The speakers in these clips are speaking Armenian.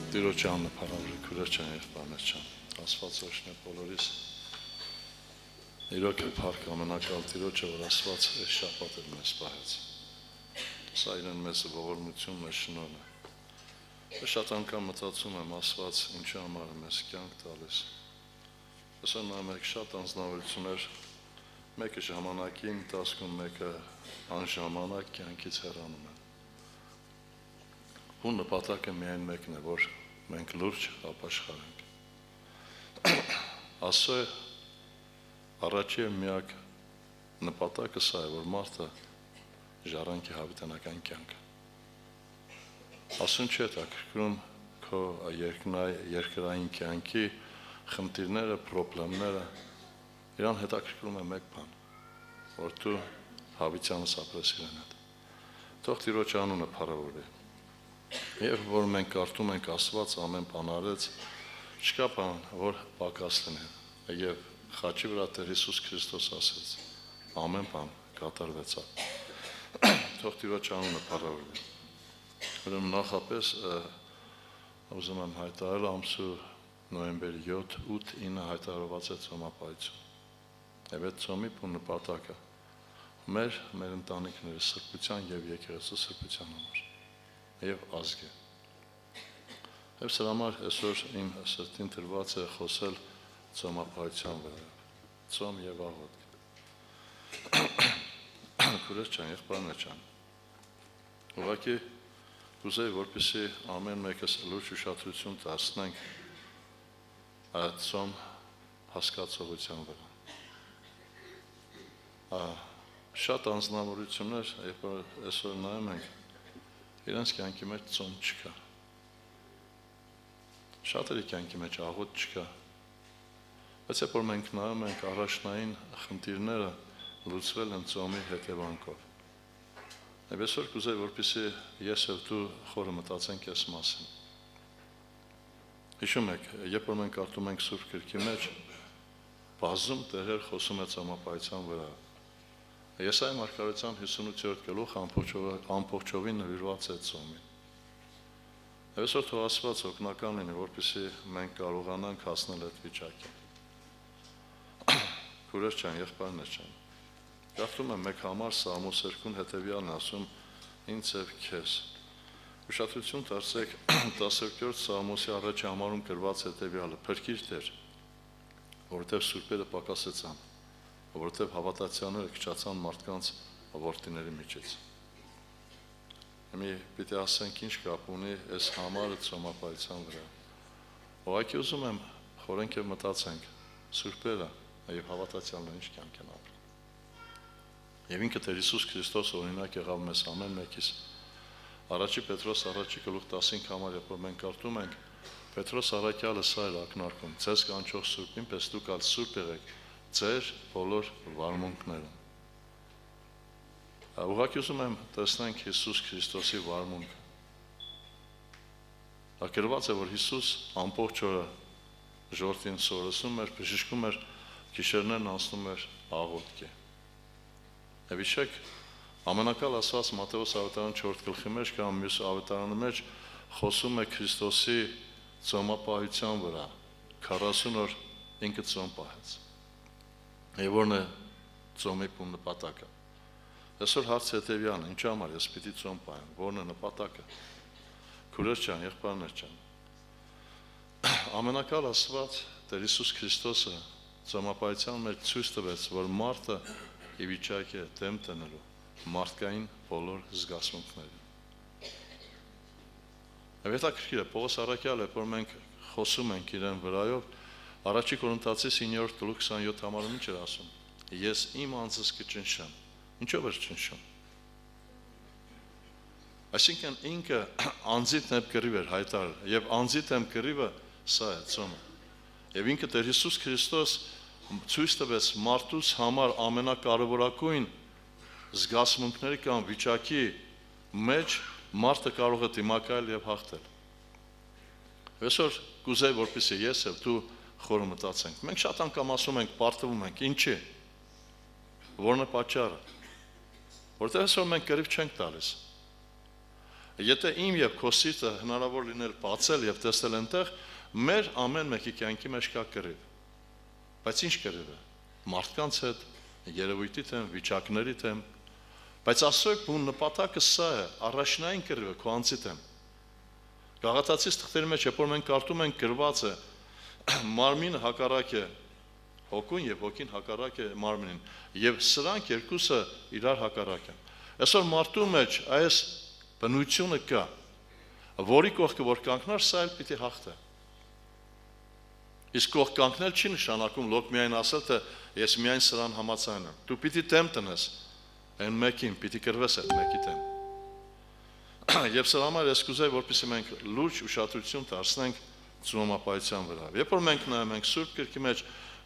Տիրոջ անունը փառավորի քուրոջան եղբայրներչան, Աստված օրհնի բոլորիս, իրոք է փառք ամենակալ Տիրոջը, որ Աստված այս շաբաթը մեզ պահեց, սա իրեն մեզ ողորմությունն է, շնորհն է, շատ անգամ մտածում եմ Աստված ինչի համար է մեզ կյանք տալիս, այսօր նայում եք շատ անձնավորություններ, մեկը ժամանակի ընթացքում, մեկը անժամանակ կյանքից հեռանում են, ու նպատակը միայն մեկն է, որ մենք լուրջ ապաշխարենք, Աստծո առաջի և միակ նպատակը սա է, որ մարդը ժառանգի հավիտենական կյանքը, Աստծուն չի հետաքրքրում քո երկրային կյանքի խնդիրները, պրոբլեմները, իրան հետաքրքրում է մեկ բան, որ դու հավիտյանս ապրես իրեն հետ, թող Տիրոջ անունը փառավորվի, և որ մենք կարդում ենք Աստված ամեն բան արեց, չկա բան, որ պակաս լինի, և խաչի վրա Տեր Հիսուս Քրիստոս ասեց, ամեն բան կատարվեցավ, թող Տիրոջ անունը փառավորվի, ուրեմն նախապես ուզում եմ հայտարարել ամսու նոյեմբերի 7, 8, 9 հայտարարված է ծոմապահություն, և այդ ծոմի նպատակը մեր ընտանիքների սրբության և եկեղեցու սրբության համար և ազգի, և սրա համար այսօր իմ սրտին տրված է խոսել ծոմապահության վրա, ծոմ և աղոթք, քուրես ջան, եղբայրներ ջան, ուղղակի կուզեի, որպեսզի ամեն մեկս լուրջ ուշադրություն դարձնենք այդ ծոմ հասկացողության վրա, շատ անձնավորություններ, երբ այսօր նայում ենք, իրենց կյանքի մեջ ծոմ չկա, շատերի կյանքի մեջ աղոթք չկա, բայց երբ որ մենք նայում ենք առաջնային խնդիրները լուծվել են ծոմի հետևանքով, և այսօր կուզեի, որպեսզի ես և դու խորը մտածենք այս մասին, հիշում եք, երբ որ մենք կարդում ենք Սուրբ Գրքի մեջ, բազում տեղեր խոսում է ծոմապահության վրա, Եսայի մարգարեության 58-րդ գլուխ ամբողջովին նվիրված է ծոմին, և այսօր թող Աստված օգնական լինի, որպեսզի մենք կարողանանք հասնել այդ վիճակին, քուրես ջան, եղբայրներ ջան, գաղթում եմ մեկ համար Սաղմոս 2-ն հետևյալն ասում ինձ և քեզ, ուշադրություն դարձրեք 17-րդ Սաղմոսի առաջի համարում գրված հետևյալը, փրկիր Տեր, որովհետև սուրբերը պակասեցան, որովհետև հավատացյալները քչացան մարդկանց որդիների միջից, մի պիտի ասենք ինչ կապ ունի այս համարը ծոմապահության վրա, ուղղակի ուզում եմ խորենք և մտածենք, սուրբերը և հավատացյալները ինչ կյանք են ապրում, և ինքը Տեր Հիսուս Քրիստոս օրինակ եղավ մեզ ամեն մեկիս, առաջի Պետրոս առաջի գլուխ 15 համար, երբ որ մենք կարդում ենք, Պետրոս առաքյալը սա էր ակնարկում, ձեզ կանչող սուրբին պես դուք ալ սուրբ եղեք ձեր բոլոր վարմունքներում, ուղղակի ուզում եմ տեսնենք Հիսուս Քրիստոսի վարմունքը, գրված է, որ Հիսուս ամբողջ օրը ժողովրդին սորացնում էր, բժշկում էր, գիշերներն անցնում էր աղոթքի, և հիշեք, ամենակալ ասված Մատթեոս ավետարան 4 գլխի մեջ կամ մյուս ավետարանի մեջ խոսում է Քրիստոսի ծոմապահության վրա, 40 օր ինքը ծոմ պահեց, և որն է ծոմի նպատակը, այսօր հարցը հետևյալն է, ինչի համար ես պիտի ծոմ պահեմ, որն է նպատակը, քուրես ջան, եղբայրներ ջան, ամենակալ Աստված Տեր Հիսուս Քրիստոսը ծոմապահության մեջ ցույց տվեց, որ մարդը ի վիճակի է դեմ տնելու մարդկային բոլոր զգացմունքներին, և հետաքրքիր է, Պողոս առաքյալը, որ մենք խոսում ենք իրեն վրայով, առաջի Կորինթացիս 9-րդ գլուխ 27 համարում ինչ էր ասում, ես իմ անձս կճնշեմ, ինչով էր ճնշում, այսինքն ինքը անձի դեմ կռիվ էր հայտարարել, և անձի դեմ կռիվը սա է ծոմը, և ինքը Տեր Հիսուս Քրիստոս ցույց տվեց մարդուց համար ամենակարևորագույն զգացմունքների կամ վիճակի մեջ մարդը կարող է դիմակայել և հաղթել, այսօր կուզեի, որպեսզի ես և դու խորը մտածենք, մենք շատ անգամ ասում ենք, պարտվում ենք, ինչի, որն է պատճառը, որտեղ այսօր մենք կռիվ չենք տալիս, Եթե իմ եւ քո սիրտը հնարավոր լիներ բացել եւ տեսնել այնտեղ, մեր ամեն մեկի կյանքի մեջ կա կռիվ։ Բայց ինչ կռիվ է։ Մարդկանց հետ, երևույթի թեմ, վիճակների թեմ, բայց ասոյ բուն նպատակը սա է, առաջնային կռիվը քո անձի թեմ։ Գաղատացիս թղթերի մեջ երբ որ մենք կարդում ենք գրված է մարմինը հակառակ է հոգուն եւ հոգին հակառակ է մարմնին եւ սրանք երկուսը իրար հակառակ են։ Այսօր մարդու մեջ այս բնությունը կա, որի կողքը որ կանգնար, սա էլ պիտի հաղթե։ Իսկ կողք կանգնել չի նշանակում լոկ միայն ասել, թե ես միայն սրան համաձայն եմ։ Դու պիտի դեմ տնես այն մեկին, պիտի կրվես այդ մեկի դեմ։ Եվ սրա համար ես կուզեի, որպեսզի մենք լուրջ ուշադրություն դարձնենք ծնողապահության վրա։ Երբ որ մենք նայում ենք Սուրբ Գրքի մեջ,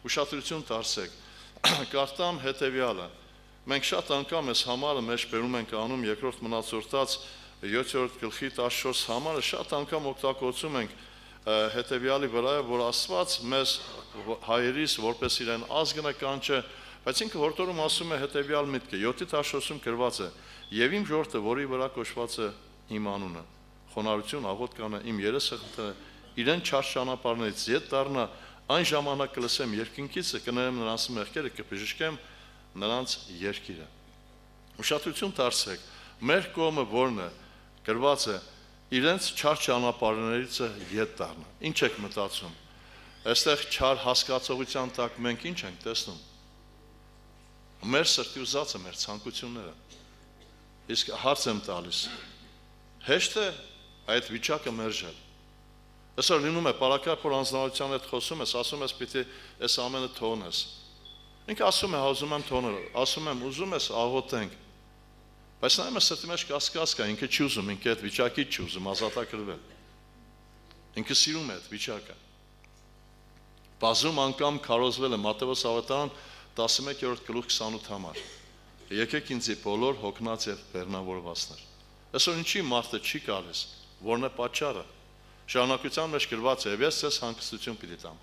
ուշադրություն դարձեք։ Կարդամ հետևյալը։ Մենք շատ անգամ այս համարը մեջ բերում ենք անում երկրորդ մնացորդած 7-րդ գլխի 14 համարը շատ անգամ օգտագործում ենք հետևյալի վրա, որ Աստված մեզ հայերիս որպես իրեն ազգը կանչե, բայց ինքը հորդորում ասում է հետևյալ միտքը 7-րդ գրված է. «Եվ իմ ժողովուրդը, որի վրա կոչված է իմ անունը, խոնարհություն, աղոթ կանա, իմ երեսը խնդրե, իրեն չար ճանապարհներից ետ դառնա, այն ժամանակ կլսեմ երկինքից, կներեմ նրանց մեղքերը, կբժշկեմ նրանց երկիրը»։ Ուշադրություն դարձրեք, մեր կողմը որն է, գրված է իրենց չար ճանապարհներից ետ դառնա։ Ինչ եք մտածում։ Այստեղ չար հասկացողության տակ մենք ինչ ենք տեսնում։ Մեր սրտի ուզածը, մեր ցանկությունները։ Իսկ հարց եմ տալիս. հեշտ է այդ վիճակը մերժել։ Այսօր լինում է պարակապոր անձնավորության հետ խոսում ես, ասում ես պիտի այս ամենը թողնես։ Ինքը ասում է, ուզում եմ թողնել, ասում եմ, ուզում ես աղոթենք։ Բայց նայում ես սրտի մեջ կասկած կա, ինքը չի ուզում, ինքը այդ վիճակից չի ուզում ազատագրվել։ Ինքը սիրում է այդ վիճակը։ Բազում անգամ քարոզվել է Մատթեոս ավետարան 11-րդ գլուխ 28 համար։ Եկեք ինձի բոլոր հոգնած եւ բեռնավորվածներ։ Այսօր ինչի մարդը չի գալիս, որն է պատճառը։ Շարունակության մեջ գրված է, եւ ես ցես հանգստություն պիտի տամ։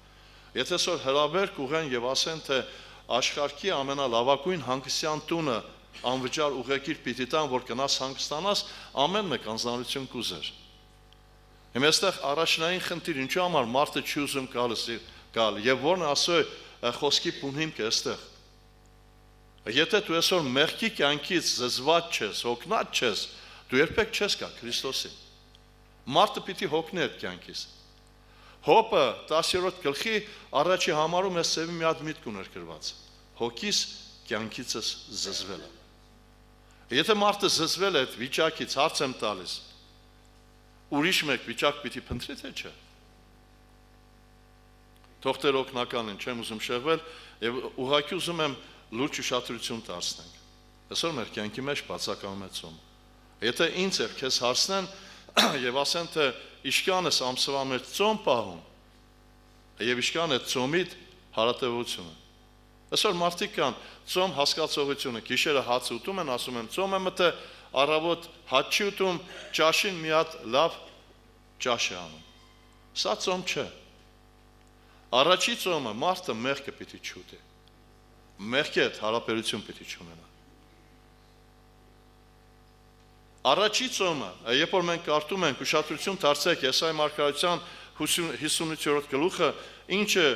Եթե այսօր հրավեր կուղեն եւ ասեն, թե աշխարհի ամենալավագույն հանգստյան տունը անվճար ուղեկիր պիտի տան, որ գնաս հանգստանաս, ամեն մեկ անձնարություն կուզեր։ Հիմա այստեղ առաջնային խնդիր, ինչու համար մարդը չի ուզում գալ, եւ որն ասոյ խոսքի բուն հիմք է այստեղ։ Եթե դու այսօր մեղքի կյանքից զզված ես, հոգնած ես, դու երբեք չես գա Քրիստոսին։ Մարդը պիտի հոգնի այդ կյանքից։ Հոբը 10-րդ գլխի առաջի համարում է սևի մի հատ միտք ուներ գրված։ Հոգիս կյանքիցս զզվելը։ Եթե մարդը զզվել է այդ վիճակից, հարց եմ տալիս, ուրիշ մեկ վիճակ պիտի փնտրի, թե չէ։ Թողտեր օգնական են, չեմ ուզում շեղվել, եւ ուղղակի ուզում եմ լուրջ ուշադրություն դարձնենք։ Այսօր մեր կյանքի մեջ բացակայում է ծոմը։ Եթե ինձ եւ քեզ հարցնեն եւ ասեն, թե իշքան ես ամսվա մեջ ծոմ պահում, եւ իշքան է ծոմիդ հարատեվությունը։ Այսօր մարդիկ կան ծոմ հասկացողությունը, գիշերը հաց ուտում են, ասում են ծոմ եմ, թե առավոտ հաց չի ուտում, ճաշին մի հատ լավ ճաշ է անում։ Սա ծոմ չէ։ Առաջի ծոմը մարդը մեղքը պիտի չուտի։ Մեղքի հետ հարաբերություն պիտի չունենա։ Առաջի ծոմը, երբ որ մենք կարդում ենք, ուշադրություն դարձեք Եսայի մարգարեության 58-րդ գլուխը, ինչը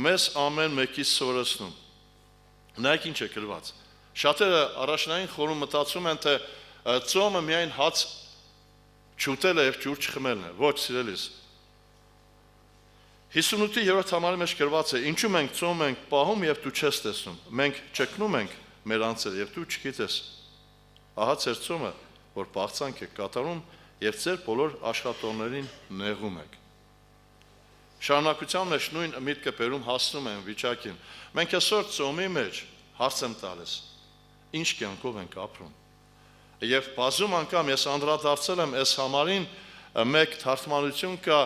մեզ ամեն մեկից սովորեցնում։ Նայեք ինչ է գրված։ Շատերը առաջնային խորում մտածում են, թե ծոմը միայն հաց չուտելը եւ ջուր չխմելն է։ Ոչ, սիրելիս։ 58-րդ համարի մեջ գրված է. ինչու մենք ծոմ ենք պահում եւ դու չես տեսնում։ Մենք ճկնում ենք մեր անձերը եւ դու չգիտես։ Ահա ձեր ծոմը, որ բաղցանք եք կատարում եւ ձեր բոլոր աշխատողներին նեղում եք։ Շարունակության մեջ նույն միտքը բերում հասնում են վիճակին։ Մենք այսօր ծոմի մեջ հարց եմ տալիս. ինչ կյանքով ենք ապրում։ Եվ բազում անգամ ես անդրադարձել եմ այս համարին մեկ թարգմանություն կա,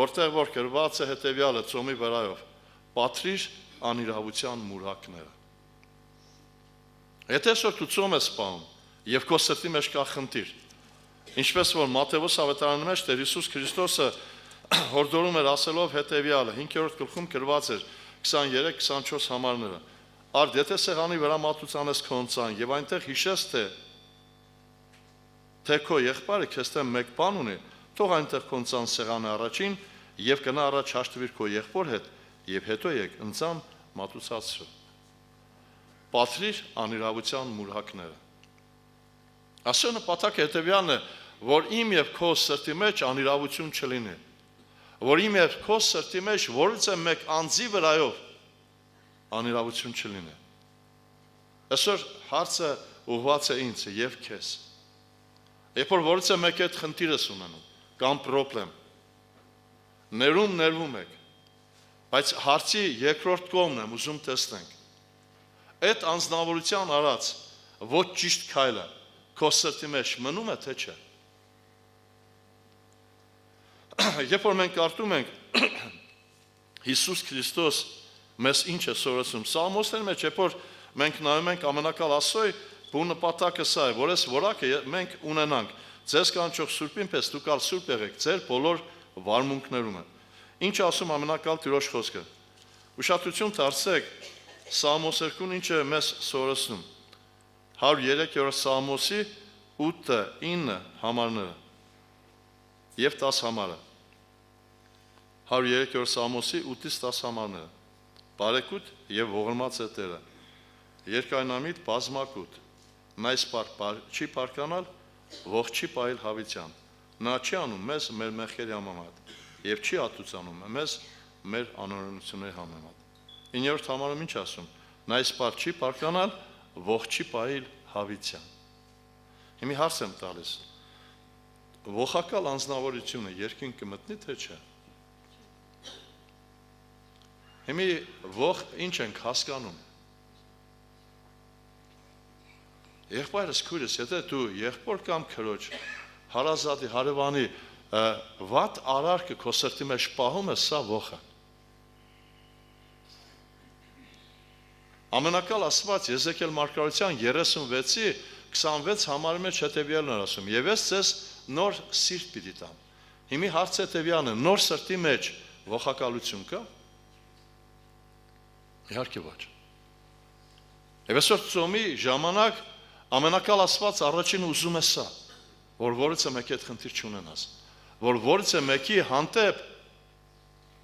որտեղ որ գրված է հետևյալը ծոմի վրայով. պատրիր անիրավության մուրհակները։ Եթե այսօր դու ծոմ ես պահում եւ քո սրտի մեջ կա խնդիր, ինչպես որ Մատթեոս ավետարանի մեջ Տեր Հիսուս Քրիստոսը հորդորում էր ասելով հետևյալը 5-րդ գլխում գրված էր 23-24 համարները. Արդ եթե սեղանի վրա մատուցանես քո ընծան եւ այնտեղ հիշես թե թե քո եղբայրը քեզ դեմ մեկ բան ունի, թող այնտեղ կոնցան սեղանը առաջին եւ գնա առաջ հաշտվիր քո եղբոր հետ եւ հետո եկ ընծան մատուցածու։ Պատրիր անիրավության մուրհակները։ Ասո նպատակը հետեւյալն է, որ իմ եւ քո սրտի մեջ անիրավություն չլինի, որ իմ եւ քո սրտի մեջ որից է մեկ անձի վրայով անիրավություն չլինի։ Այսօր հարցը ուղղված է ինձ եւ քեզ։ Երբ որ որից է մեկ այդ խնդիրս ունենում, կամ պրոբլեմ, ներում եք, բայց հարցի երկրորդ կողմն եմ ուզում տեսնենք։ Այդ անձնավորության արած ոչ ճիշտ քայլը քո սրտի մեջ մնում է թե չէ։ Երբ որ մենք կարդում ենք Հիսուս Քրիստոս մեզ ինչ է սովորեցնում, Սաղմոսների մեջ երբ որ մենք նայում ենք ամենակալ Աստծոյ, բու նպատակը սա է, որ այս որակը մենք ունենանք, ձեզ կանչող Սուրբին պես դուք ալ սուրբ եղեք ձեր բոլոր վարմունքներում։ Ինչ ասում ամենակալ Տիրոջ խոսքը։ Ուշադրություն դարձրեք Սաղմոս 2-ն ինչ է մեզ սովորեցնում։ 103-րդ Սաղմոսի 8-9 համարները եւ 10 համարը։ 103-րդ Սաղմոսի 8-ից 10 համարները։ Բարեկուտ եւ ողորմած է Տերը։ Երկայնամիտ բազմակուտ։ Նա չի պարկանալ, ողջ չի պայել հավիտյան։ Նա չի անում մեզ մեր մեղքերի համեմատ եւ չի ատուցանում մեզ մեր անօրենությունների համեմատ։ 9-րդ համարում ինչ ասում։ Նա չի պարկանալ, ողջ չի պայել հավիտյան։ Հիմա հարց եմ տալիս։ Ողակալ անձնավորությունը երկինք կմտնի թե չէ։ Հիմա ող ինչ ենք հասկանում։ Եղբայրս քույրս, եթե դու եղբոր կամ քրոջ հարազատի հարևանի վատ արարքը քո սրտի մեջ պահում ես, սա ողջ է։ Ամենակալ Աստված Եզեկիել մարգարության 36-ի 26 համարի մեջ հետևյալն է ասում. «Եվ ես ձեզ նոր սիրտ պիտի տամ»։ Հիմի հարցը հետևյալն է, նոր սրտի մեջ ողակալություն կա։ Իհարկե ոչ։ Եվ այսօր ծոմի ժամանակ ամենակալ Աստված առաջին ուզում է սա, որ որից է մեկի այդ խնդիր չունենաս, որ որից է մեկի հանդեպ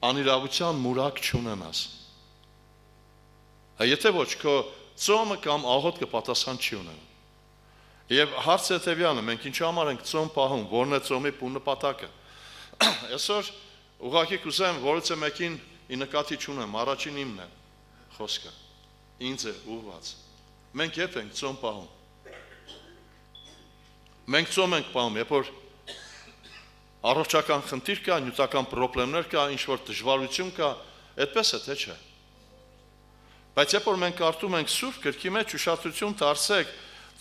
անիրավության մուրակ չունենաս։ Եթե ոչ, քո ծոմը կամ աղոթքը պատասխան չի ունենում։ Եվ հարցը հետևյալն է, մենք ինչու համար ենք ծոմ պահում, որն է ծոմի բուն նպատակը։ Այսօր ուղղակի կուզեմ որից է մեկին ի նկատի չունեմ, առաջին imն է խոսքը։ Ինձ է ուղղված։ Մենք երբ ենք ծոմ պահում։ Մենք ծոմ ենք պահում, երբ որ առողջական խնդիր կա, նյութական պրոբլեմներ կա, ինչ-որ դժվարություն կա, այդպես է թե չէ։ Բայց երբ որ մենք կարդում ենք Սուրբ գրքի մեջ ուշադրություն դարձեք,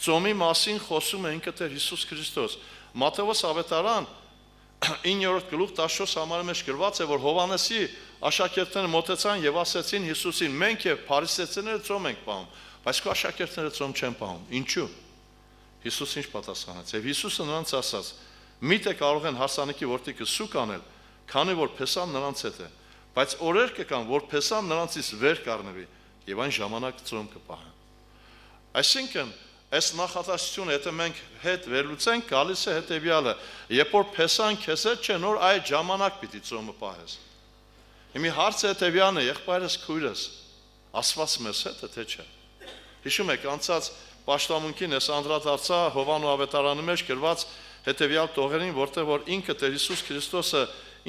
ծոմի մասին խոսում է ինքը Տեր Հիսուս Քրիստոս։ Մատթեոս ավետարան 9-րդ գլուխ 14 համարի մեջ գրված է, որ Հովհաննեսի աշակերտները մոտեցան եւ ասեցին Հիսուսին. «Մենք եւ փարիսեցիները ծոմ ենք պահում, բայց քո աշակերտները ծոմ չեն պահում»։ Ինչու՞։ Հիսուս ինչ պատասխանեց։ Եվ Հիսուսը նրանց ասաց. «Միթե կարող են հարսանիքի որդիկը սուկ անել, քանի որ փեսան նրանց հետ է, բայց օրեր կկան, որ փեսան նրանցից վեր կառնվի, եւ այն ժամանակ ծոմ կպահեն»։ Այսինքն, այս նախատեսությունը, եթե մենք հետ վերլուծենք, գալիս է հետեւյալը. երբ որ փեսան քեզ հետ չէ, նոր այդ ժամանակ պիտի ծոմը պահես։ Հիմա հարցը հետեւյալն է, եղբայրս քույրս, Աստված մեզ հետ է թե չէ։ Հիշում եք, անցած պաշտամունքին ես անդրադարձա Հովանու ավետարանի մեջ գրված հետեւյալ տողերին, որտեղ որ ինքը Տեր Հիսուս Քրիստոսը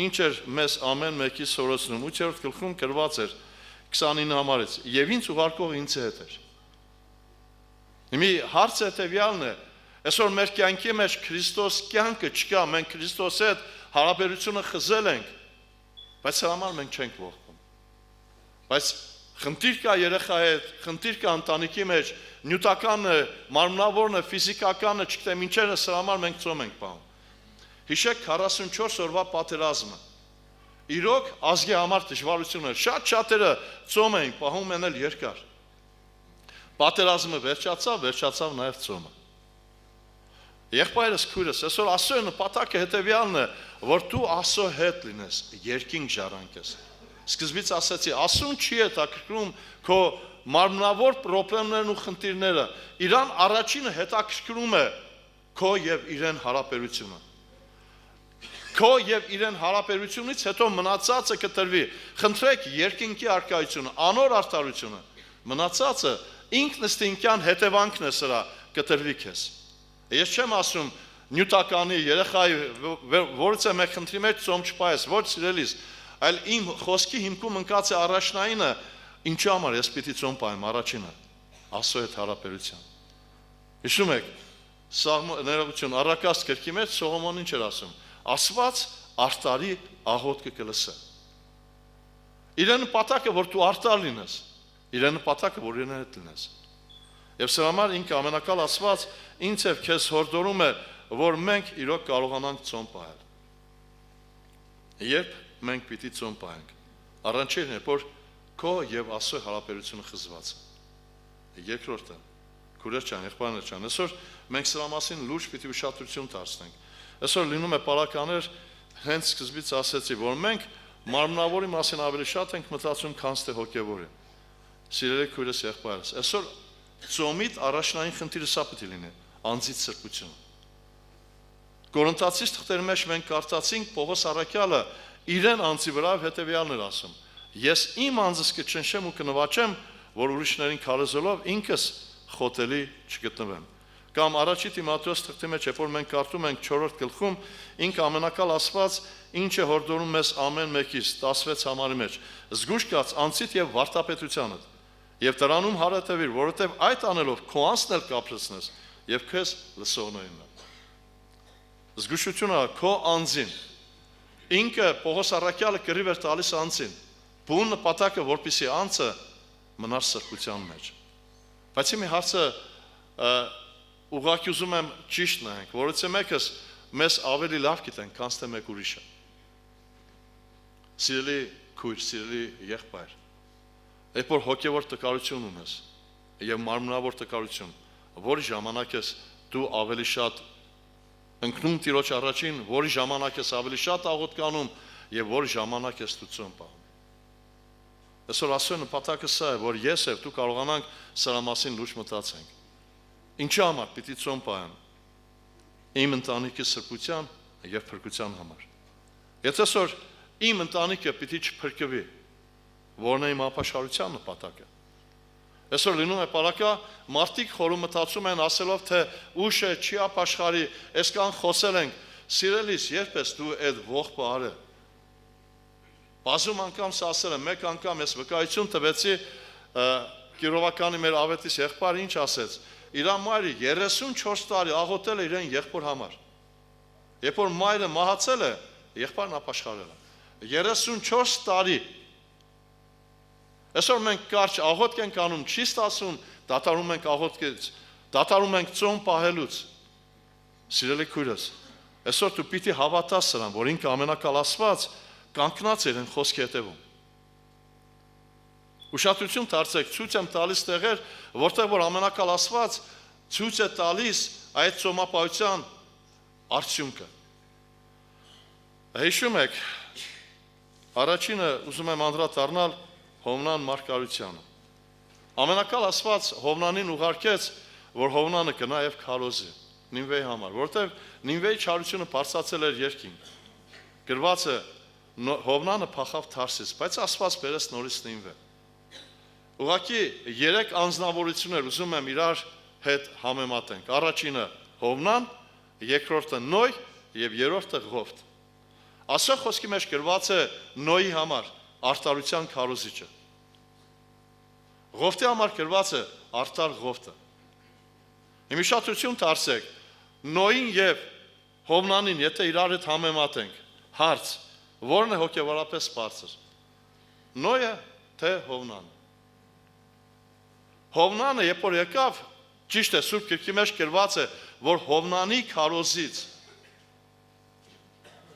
ինչ էր մեզ ամեն մեկի սորացնում։ 8-րդ գլխում գրված էր 29 համարից. «Եվ ինձ ուղարկող ինձ հետ էր»։ Հիմա հարցը հետեւյալն է, այսօր մեր կյանքի մեջ Քրիստոս կյանքը չկա, մենք Քրիստոսի հետ հարաբերությունը խզել ենք, բայց սրա համար մենք չենք ողքում։ Բայց խնդիր կա երեխայի հետ, խնդիր կա ընտանիքի մեջ, նյութականը, մարմնավորը, ֆիզիկականը, չգիտեմ ինչեր է, սրա համար մենք ծոմ ենք պահում։ Հիշեք 44 օրվա պատերազմը։ Իրոք ազգի համար դժվարություն էր, շատ-շատերը ծոմ էին պահում ենել երկար։ Պատերազմը վերջացավ նաև ծոմը։ Եղբայրս քույրս, այսօր Աստծո նպատակը հետևյալն է, որ դու Աստծո հետ լինես, երկինք ժառանգես։ Սկզբից ասացի, Աստծուն չի հետաքրքրում քո մարմնավոր պրոբլեմներն ու խնդիրները։ Իրան առաջինը հետաքրքրում է Քո եւ իրեն հարաբերությունը։ Քո եւ իրեն հարաբերությունից հետո մնացածը կտրվի։ Խնդրեք երկինքի արկայությունը, անոր արդարությունը։ Մնացածը ինքնըստինքյան հետևանքն է սրա, կտրվի քեզ։ Ես չեմ ասում նյութականի երեխայի որից է մեկ խնդրի մեջ ծոմ չպայես, ոչ սիրելիս, այլ իմ խոսքի հիմքում ընկած է առաջնայինը, ինչի համար ես պիտի ծոմ պայեմ, առաջինը, Աստծո հետ հարաբերության։ Հիշում եք, ներողություն, Առակաց գրքի մեջ Սողոմոնն ինչ էր ասում, Աստված արտարի աղոթքը կլսե։ Իրեն նպատակը, որ դու արտար լինես, իրեն նպատակը, որ իրեն հետ լինես։ Եվ սրա համար ինքը ամենակալ Աստված ինձ եւ քեզ հորդորում է, որ մենք իրոք կարողանանք ծոմ պահել։ Երբ մենք պիտի ծոմ պահենք, առաջինն է, որ քո եւ Աստծո հարաբերությունը խզված է։ Երկրորդը, քուրեր ջան, եղբայրներ ջան, այսօր մենք սրա մասին լուրջ պիտի ուշադրություն դարձնենք։ Այսօր լինում է պարականներ, հենց սկզբից ասեցի, որ մենք մարմնավորի մասին ավելի շատ ենք մտածում, քան թե հոգևորի։ Սիրելի քույրս, եղբայրս, այսօր ծոմիդ առաջնային խնդիրը սա պիտի լինի, անձից սրբությունը։ Կորինթացիս թղթերի մեջ մենք կարդացինք Պողոս առաքյալը իրեն անձի վրա հետևյալն էր ասում. Ես իմ անձս կչնշեմ ու կնվաճեմ, որ ուրիշներին քարոզելով ինքս խոտելի չգտնվեմ։ Կամ առաջի Տիմոթեոս թղթի մեջ, երբ որ մենք կարդում ենք 4-րդ գլխում, ինքը ամենակալ Աստված ինչ է հորդորում մեզ ամեն մեկից 16 համարի մեջ. զգուշ կաց անձիդ եւ վարդապետությանդ եւ դրանում հարատևիր, որովհետեւ այդ անելով քո անձն էլ կապրեցնես եւ քեզ լսողներին։ Զգուշությունը քո անձին։ Ինքը Պողոս առաքյալը կռիվ էր տալիս անձին։ Բուն նպատակը, որպեսզի անձը մնար սրբության մեջ։ Բայց մի հարցը ուղղակի ուզում եմ ճիշտ նայենք, որից մեկս մեզ ավելի լավ գիտենք, քան թե մեկ ուրիշը։ Սիրելի քույր, սիրելի եղբայր, երբ որ հոգևոր տկարություն ունես եւ մարմնավոր տկարություն, որի ժամանակ ես դու ավելի շատ ընկնում Տիրոջ առաջին, որի ժամանակ ես ավելի շատ աղոթք անում եւ որի ժամանակ ես դու ծոմ պահում։ Այսօր Աստծո նպատակը սա է, որ ես եւ դու կարողանանք սրա մասին լուրջ մտածենք։ Ինչի համար պիտի ծոմ պահեմ։ Իմ ընտանիքի սրբության եւ փրկության համար։ Եթե այսօր իմ ընտանիքը պիտի չփրկվի, որն է իմ ապաշխարության նպատակը։ Այսօր լինում է պարակա, մարդիկ խորում մտածում են ասելով, թե ուշ է, չի ապաշխարի, այսքան խոսել ենք, սիրելիս, երբ ես դու այդ ողբը արը։ Բազում անգամ սա ասել եմ, մեկ անգամ ես վկայություն տվեցի Կիրովականի մեր ավետիս եղբայրը ինչ ասեց։ Իր մայրը 34 տարի աղոթել է իրեն եղբոր համար։ Երբ որ մայրը մահացել է, եղբայրն ապաշխարել է։ 34 տարի։ Այսօր մենք կարճ աղոթք ենք անում, չի ստացվում, դատարում ենք աղոթքից, դատարում ենք ծոմ պահելուց։ Սիրելի քույրս, այսօր դու պիտի հավատաս սրան, որ ինքը ամենակալ Աստված կանգնած էր այն խոսքի հետևում։ Ուշադրություն դարձեք, ցույց եմ տալիս տեղեր, որտեղ որ ամենակալ Աստված ցույց է տալիս այդ ծոմապահության արդյունքը։ Հիշում եք, առաջինը ուզում եմ անդրադառնալ Հովնան մարգարությանը։ Ամենակալ Աստված Հովնանին ուղարկեց, որ Հովնանը գնա եւ քարոզի Նինվեի համար, որտեղ Նինվեի չարությունը բարձրացել էր երկինք։ Գրված է Հովնանը փախավ Թարսից, բայց Աստված բերեց նորից Նինվե։ Ուղղակի 3 անձնավորություններ ուզում եմ իրար հետ համեմատենք։ Առաջինը Հովնան, երկրորդը Նոյ եւ երրորդը Ղովտ։ Աստծո խոսքի մեջ գրված է Նոյի համար արտարության քարոզիչը։ Ղովտի համար գրված է արտար Ղովտը։ Հիմա շատություն դարձեք, Նոյին եւ Հովնանին, եթե իրար հետ համեմատենք, հարց, որն է հոգեվորապես բարձր։ Նոյը թե Հովնանը։ Հովնանը, երբ որ եկավ, ճիշտ է, Սուրբ Գրքի մեջ գրված է, որ Հովնանի քարոզից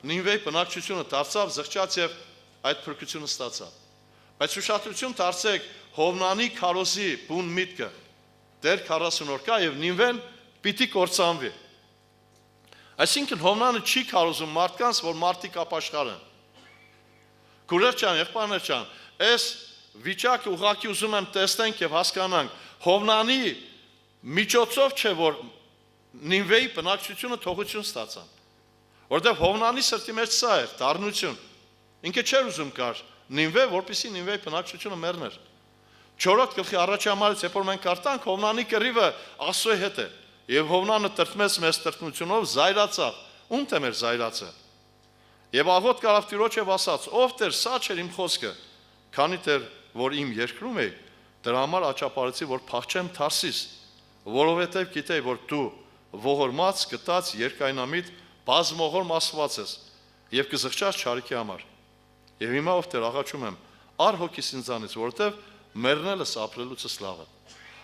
Նինվեի բնակչությունը դարձավ զղջաց եւ այդ փրկությունը ստացավ։ Բայց ուշադրություն դարձեք Հովնանի քարոզի բուն միտքը դեռ 40 օր կա եւ Նինվեն պիտի կործանվի։ Այսինքն Հովնանը չի քարոզում մարդկանց, որ մարդիկ ապաշխարեն։ Քուրեր ջան, եղբայրներ ջան, այս վիճակը ուղղակի ուզում եմ տեսնենք եւ հասկանանք։ Հովնանի միջոցով չէ որ Նինվեի բնակչությունը թողություն ստացան։ Որտեղ Հովնանի սրտի մեջ սա էր, դառնություն։ Ինքը չէր ուզում կար Նինվե, որպեսզի Նինվեի բնակչությունը մեռներ։ 4-րդ գլխի առաջի համարից, երբ որ մենք կարդանք, Հովնանի կռիվը Աստծոյի հետ է, եւ Հովնանը տրտմեց մեծ տրտմությունով, զայրացավ։ Ում թե մեր զայրացը։ Եվ աղոտ կարավ Տիրոջ եւ ասաց. ով Տեր, սա չէր իմ խոսքը, քանի դեռ որ իմ երկրում էի, դրա համար աճապարեցի, որ փախչեմ Թարսիս, որովհետեւ գիտեի, որ դու ողորմած, գտած, երկայնամիտ, բազմողորմ Աստված ես եւ կզղջաս չարիքի համար։ Եվ հիմա ով Տեր, աղաչում եմ, առ հոգիս ինձանից, որովհետեւ մեռնելս ապրելուցս լավ է։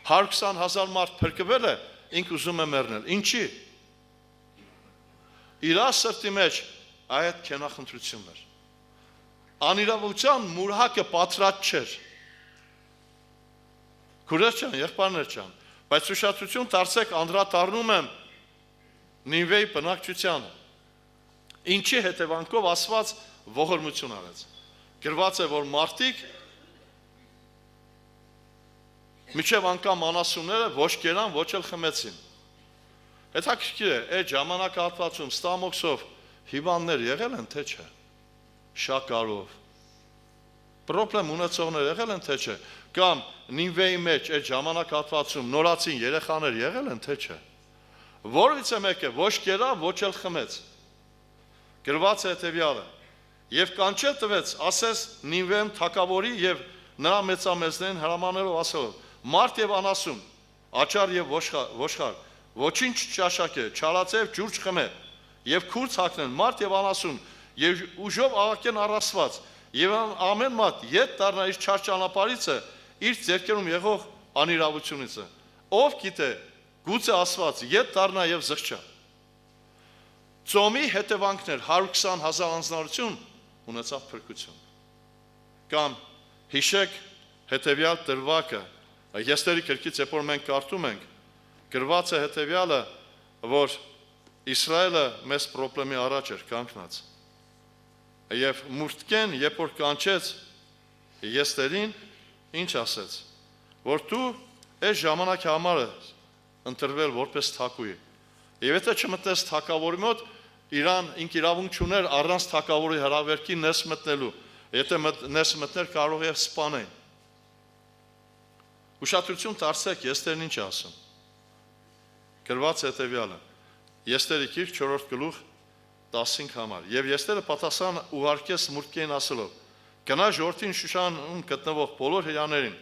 120,000 մարդ փրկվել է, ինք ուզում է մեռնել։ Ինչի՞։ Իր սրտի մեջ այդ քենախնդրությունն էր։ Անիրավության մուրհակը պատրած չէր։ Քուրեր ջան, եղբայրներ ջան, բայց ուշադրություն դարձեք, անդրադառնում եմ Նինվեի բնակչությանը։ Ինչի հետևանքով Աստված ողորմություն արեց։ Գրված է, որ մարդիկ միջև անգամ անասունները ոչ կերան, ոչ էլ խմեցին։ Հետաքրքիր է, այդ ժամանակահատվածում ստամոքսով հիվանդներ եղել են, թե չէ։ Շաքարով։ Պրոբլեմ ունեցողներ եղել են, թե չէ։ Կամ Նինվեի մեջ այդ ժամանակահատվածում նորացին երեխաներ եղել են, թե չէ։ Որից է մեկը ոչ կերավ, ոչ էլ խմեց։ Գրված է հետևյալը. եւ կանչել տվեց, ասես Նինվեում թագավորի եւ նրա մեծամեծներին հրամանելով ասելով. մարդ եւ անասուն, աչար եւ ոչխար, ոչինչ չաշակե, չարացև ջուր չխմե, եւ քուրց հագնեն մարդ եւ անասուն, եւ ուժով աղակեն առասված, եւ ամեն մարդ ետ դառնա իր չար ճանապարհիցը, իր ձեռքերում եղող անիրավությունիցը։ Ով գիտե, գուցե Աստված ետ դառնա եւ զղջա։ Ծոմի հետևանքներ 120,000 անձնարություն ունեցավ փրկություն։ Կամ հիշեք հետևյալ դրվագը, Եսթերի գրքից, երբ որ մենք կարդում ենք, գրված է հետևյալը, որ Իսրայելը մեծ պրոբլեմի առաջ էր կանգնած։ Եվ Մուրդկեն, երբ որ կանչեց Եսթերին, ինչ ասեց, որ դու այս ժամանակի համար ես ընտրվել որպես թագուհի։ Եվ եթե չմտնես թագավորի մոտ, Իրան ինք իրավունք չուներ առանց թագավորի հրավերքի ներս մտնելու։ Եթե ներս մտներ, կարող է սպանել։ Ուշադրություն դարձեք, Եսթերն ինչ ասում։ Գրված է հետևյալը. Եսթերի գիրք 4-րդ գլուխ 15 համար։ Եվ Եսթերը պատասխան ուղարկեց Մուրդկեին ասելով. գնա ժողովրդին Շուշանում գտնվող բոլոր հրեաներին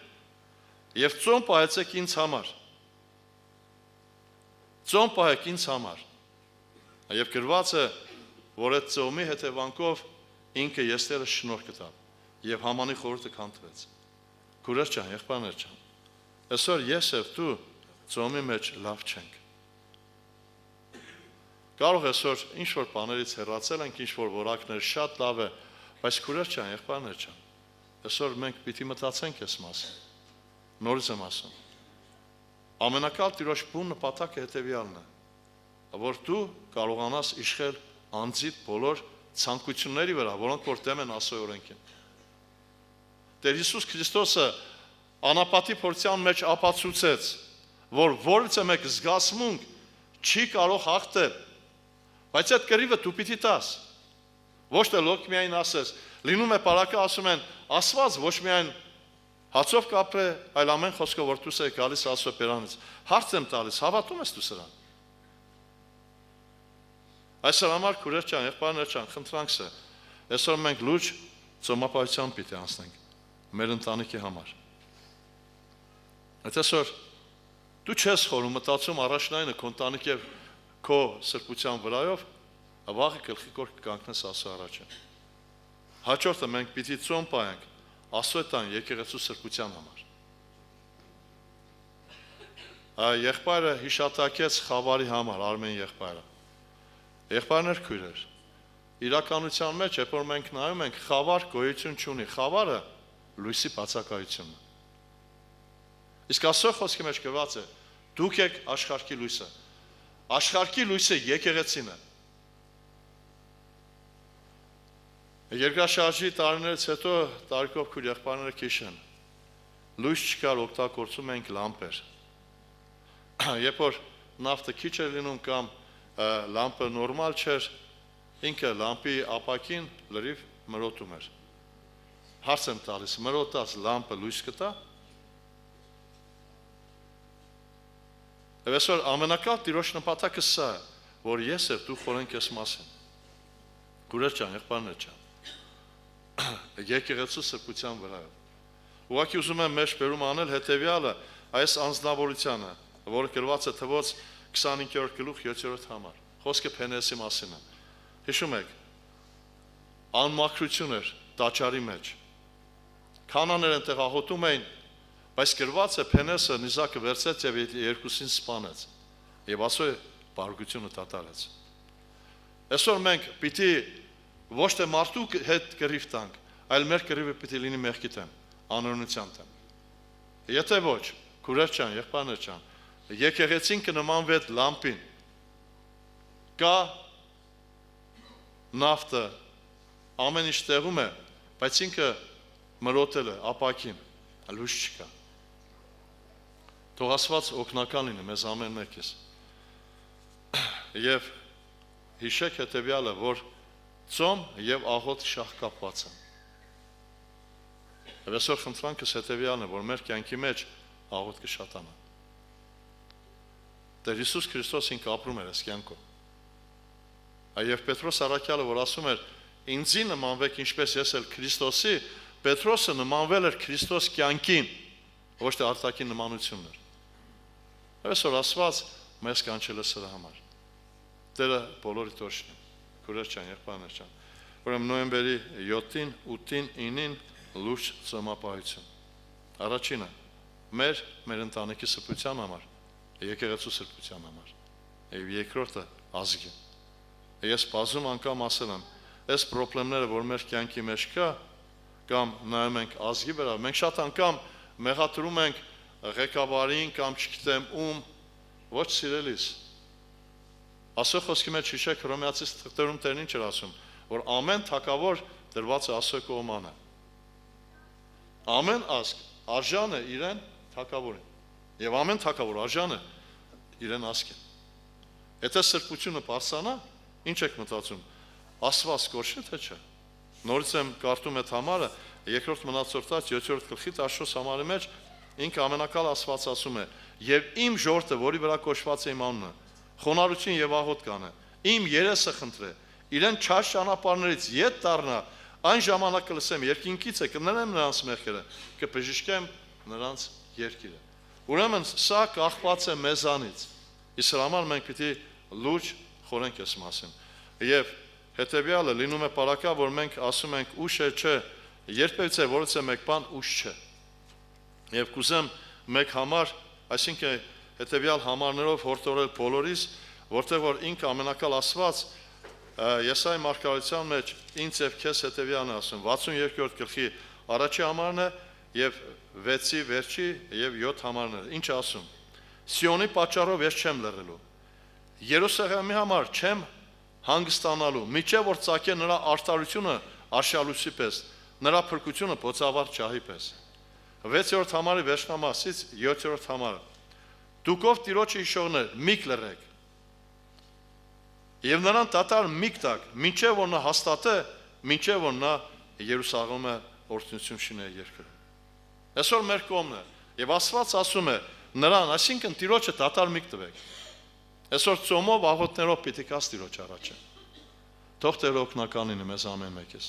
եւ ծոմ պահեցեք ինձ համար։ Ծոմ պահեք ինձ համար։ Եվ գրված է, որ այդ ծոմի հետևանքով ինքը Եսթերը շնորհ գտավ եւ Համանի խորհուրդը քանդվեց։ Քուրեր ջան, եղբայրներ ջան, այսօր ես եւ դու ծոմի մեջ լավ չենք։ Կարող այսօր ինչ որ բաներից հեռացել ենք, ինչ որ որակներ շատ լավ է, բայց քուրեր ջան, եղբայրներ ջան, այսօր մենք պիտի մտածենք այս մասին։ Նորից եմ ասում։ Ամենակալ Տիրոջ բուն նպատակը հետևյալն է, որ դու կարողանաս իշխել անձիդ բոլոր ցանկությունների վրա, որոնք որ դեմ են Աստծո օրենքին։ Տեր Հիսուս Քրիստոսը անապատի փորձյան մեջ ապացուցեց, որ որևէ մեկ զգացմունք չի կարող հաղթել, բայց այդ կռիվը դու պիտի տաս։ Ոչ թե լոկ միայն ասես, լինում է բարակը ասում են, Աստված ոչ միայն հացով կապրե, այլ ամեն խոսքով որ դուս է գալիս Աստծո բերանից։ Հարց եմ տալիս, հավատում ես դու սրան։ Այսօր համար քուրեր ջան, եղբայրներ ջան, խնդրանքս է։ Այսօր մենք լուրջ ծոմապահության պիտի անցնենք մեր ընտանիքի համար։ Այսօր դու չես խորում մտածում առաջնայինը քո ընտանիքի եւ քո սրբության վրայով, վաղը գլխի կոր կկանգնես Աստծո առաջը։ Հաջորդը մենք պիտի ծոմ պահենք Աստծո տան եկեղեցու սրբության համար։ Եղբայրը հիշատակեց Խավարի համար, Արմեն եղբայրը։ Եղբայրներ քույրեր, իրականության մեջ, երբ որ մենք նայում ենք, խավար գոյություն չունի, խավարը լույսի բացակայությունն է։ Իսկ Աստծո խոսքի մեջ գրված է. դուք եք աշխարհի լույսը։ Աշխարհի լույսը եկեղեցին է։ Երկրաշարժի տարիներից հետո տարիքով քույր եղբայրները քիշեն։ Լույս չկար, օգտագործում ենք լամպեր։ Երբ որ նավթը քիչ էր լինում կամ լամպը նորմալ չէր, ինքը լամպի ապակին լրիվ մրոտում էր։ Հարց եմ տալիս, մրոտած լամպը լույս կտա։ Եվ այսօր ամենակալ տիրոջ նպատակը սա է, որ ես և դու խորենք ես մասին։ Քուրեր ջան, եղբայրներ ջան, եկեղեցու սրբության վրա։ Ուղղակի ուզում եմ մեջ բերում անել հետևյալը, այս անձնավորությանը, որը գրված է Թվոց 25-րդ գլուխ 7-րդ համար։ Խոսքը Փենեսի մասին է։ Հիշում եք, անմաքրություն էր տաճարի մեջ։ Քանաներ այնտեղ աղոթում էին, բայց գրված է Փենեսը նիզակը վերցրեց եւ երկուսին սպանեց։ Եվ ասո է բարգությունը դատարեց։ Այսօր մենք պիտի ոչ թե մարդու հետ կռիվ տանք, այլ մեր կռիվը պիտի լինի մեղքի դեմ, անօրենության դեմ։ Եթե ոչ, քուրեր ջան, եղբայրներ ջան, եկեղեցին կնմանվեց լամպին։ Կա նավթը ամեն ինչ տեղում է, բայց ինքը մրոտել է ապակին, լույս չկա։ Թող Աստված օգնական լինի մեզ ամեն մեկիս։ Եվ հիշեք հետևյալը, որ ծոմ եւ աղոթք շահ կապված են։ Եվ այսօր խնդրանքս հետևյալն է, որ մեր կյանքի մեջ աղոթքը շատանա։ Տեր Հիսուս Քրիստոս ինքը ապրում էր այս կյանքով։ Եվ Պետրոս առաքյալը, որ ասում էր, ինձի նմանվեք ինչպես ես էլ Քրիստոսի, Պետրոսը նմանվել էր Քրիստոս կյանքին, ոչ թե արտաքին նմանությունն էր։ Այսօր Աստված մեզ կանչել է սրա համար։ Տերը բոլորի տոշնի, քուրեր ջան, եղբայրներ ջան։ Ուրեմն նոյեմբերի 7-ին, 8-ին, 9-ին լուրջ ծոմապահություն։ Առաջինը մեր ընտանիքի սրբության համար, եկեղեցու սրբության համար։ Եվ երկրորդը ազգի։ Ես բազում անգամ ասել եմ, այս խնդիրները, որ մեր կյանքի մեջ կա, կամ նայում ենք ազգի վրա, մենք շատ անգամ մեղադրում ենք ղեկավարին կամ չգիտեմ ում, ոչ սիրելիս։ Աստծո խոսքի մեջ հիշեք Հռոմեացիս թղթերում Տերն ինչ էր ասում, որ ամեն թագավոր դրված է Աստծո կողմանը։ Ամեն ազգ արժան է իրեն թագավորին, եւ ամեն թագավոր արժան է իրեն ազգին։ Եթե սրբությունը բարձրանա, ինչ եք մտածում, Աստված կորչի թե չէ։ Նորից եմ կարդում այդ համարը, երկրորդ մնացորդաց 7-րդ գլխի 14 համարի մեջ ինքը ամենակալ Աստված ասում է. «Եվ իմ ժողովուրդը, որի վրա կոչված է իմ անունը, խոնարհություն եւ աղոթք կանե, իմ երեսը խնդրե, իրեն չար ճանապարհներից ետ դառնա, այն ժամանակ կլսեմ երկինքից է կներեմ նրանց մեղքերը, կբժշկեմ նրանց երկիրը»։ Ուրեմն սա կախված է մեզանից։ Իսկ համար մենք պիտի լուրջ խորենք այս մասին։ Եվ հետևյալը լինում է պարակա, որ մենք ասում ենք ուշ է չէ, երբևիցե որևէ մեկ բան ուշ չէ։ Եվ կուզեմ մեկ համար, այսինքն հետևյալ համարներով հորդորել բոլորիս, որտեղ որ ինքը ամենակալ Աստված Եսայի մարգարեության մեջ ինձ եւ քեզ հետևյալն է ասում 62-րդ գլխի առաջի համարն է եւ 6-ի վերջի եւ 7 համարն է։ Ինչ ասում։ Սիոնի պատճառով ես չեմ լռելու։ Երուսաղեմի համար չեմ հանգստանալու, միջև որ ծակե նրա արդարությունը արշալույսի պես, նրա փրկությունը բոցավառ ջահի պես։ 6-րդ համարի վերջնամասից 7-րդ համարը։ Դուքով Տիրոջը հիշողներ, միք լռեք։ Եվ նրան դատար միք տակ, մինչև որ նա հաստատե, մինչև որ նա Երուսաղեմը օրհնություն շինե երկրում։ Այսօր մեր կողմն է, եւ Աստված ասում է նրան, այսինքն Տիրոջը դատար միք տվեք։ Այսօր ծոմով աղոթներով պիտի կաս Տիրոջ առաջը։ Թող Տերը օգնական լինի մեզ ամեն մեկիս։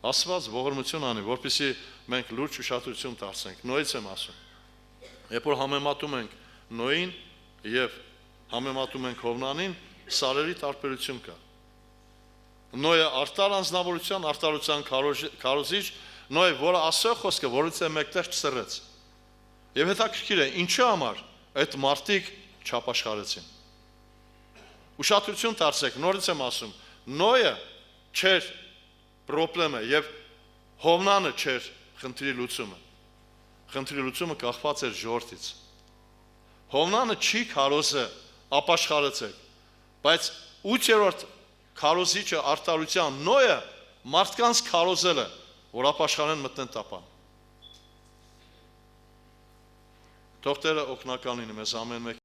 Աստված ողորմություն անի, որպեսզի մենք լուրջ ուշադրություն դարձնենք։ Նոյից եմ ասում։ Երբ որ համեմատում ենք Նոյին եւ համեմատում ենք Հովնանին, սարերի տարբերություն կա։ Նոյը արտար անձնավորության, արտարության քարոզիչ, Նոյը, որը Աստծո խոսքը որից է մեկտեղ չսրեց։ Եվ հետաքրքիր է, ինչի համար այդ մարդիկ չապաշխարեցին։ Ուշադրություն դարձեք, նորից եմ ասում, Նոյը չէր պրոբլեմը եւ Հովնանը չէր խնդրի լուծումը։ Խնդրի լուծումը կախված էր ժողովրդից։ Հովնանը չի քարոզը ապաշխարեցեք, բայց 8-րդ քարոզիչը արտարության Նոյը մարդկանց քարոզել է, որ ապաշխարեն մտնեն տապան։ Թող Տերը օգնական լինի մեզ ամեն մեկ